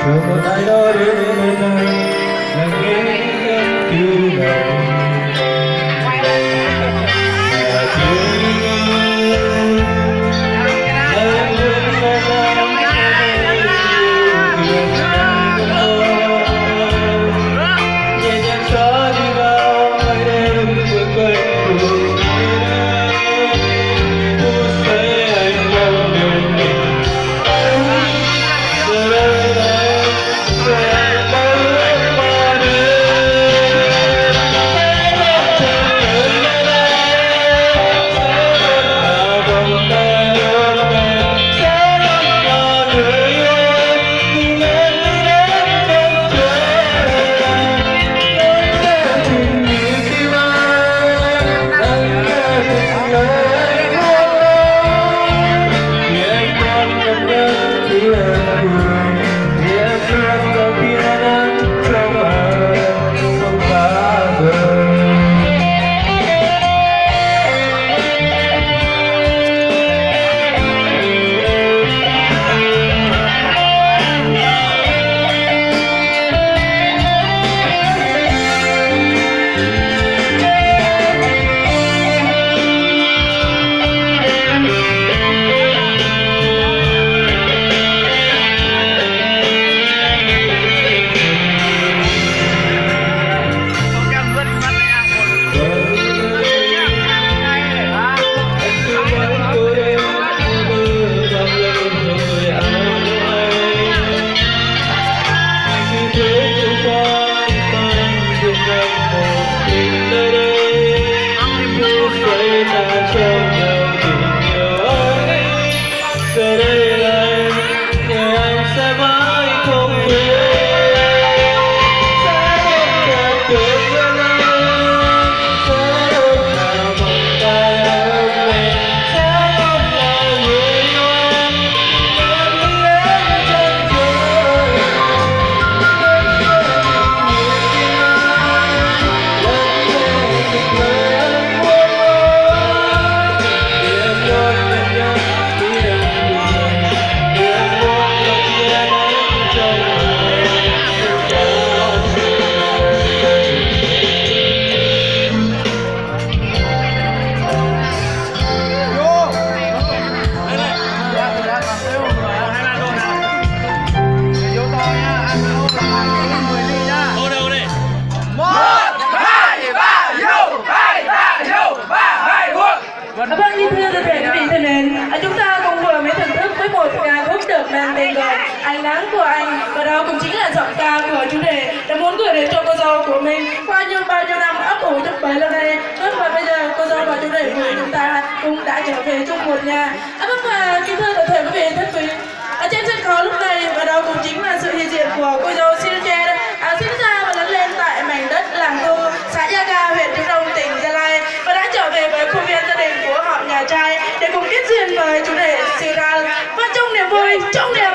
chờ một ai đó đến bên này là nghe em từ này là tiếng em luôn lo lắng nhẹ nhàng xóa đi bao ngày đêm vừa quên cuộc phút giây anh mong được mình giờ đây là em về bước qua đêm chẳng cần đến em sẽ luôn là vòng tay ôm em sẽ luôn là người yêu em nhưng em đi đến chân trời em nghe tình như khi anh nghe tình lời anh muốn nói thì anh còn cảm nhận khi em buồn thì em luôn còn biết anh trong anh không bao giờ giờ đây là em để anh sẽ mãi không quên sẽ luôn là tuyệt vời anh sẽ luôn là vòng tay ôm em sẽ luôn là người yêu em em đi đến chân trời em nghe như tiếng anh lắng nghe từng lời anh muốn nói thì em luôn nhận nhận khi em Vâng, như thưa toàn thể quý vị thân mến, chúng ta cùng vừa mới thưởng thức với một ca khúc được mang tên gọi Ánh Nắng của Anh, và đó cũng chính là giọng ca của chú rể đã muốn gửi đến cho cô dâu của mình qua bao nhiêu năm ấp ủ trong bấy lâu nay. Và bây giờ cô dâu và chú rể của chúng ta cũng đã trở về chung một nhà. Vâng, và kính thưa toàn thể quý vị thân quý, ở trên sân khấu lúc này và đó cũng chính là sự hiện diện của cô dâu Silche sinh ra và lớn lên tại mảnh đất Làng Tô, xã Gia Ga, huyện Chu Đông, tỉnh Gia Lai, và đã trở về với khuôn viên gia đình của họ nhà trai để cùng kết duyên với chú rể Siral và trong niềm vui, trong niềm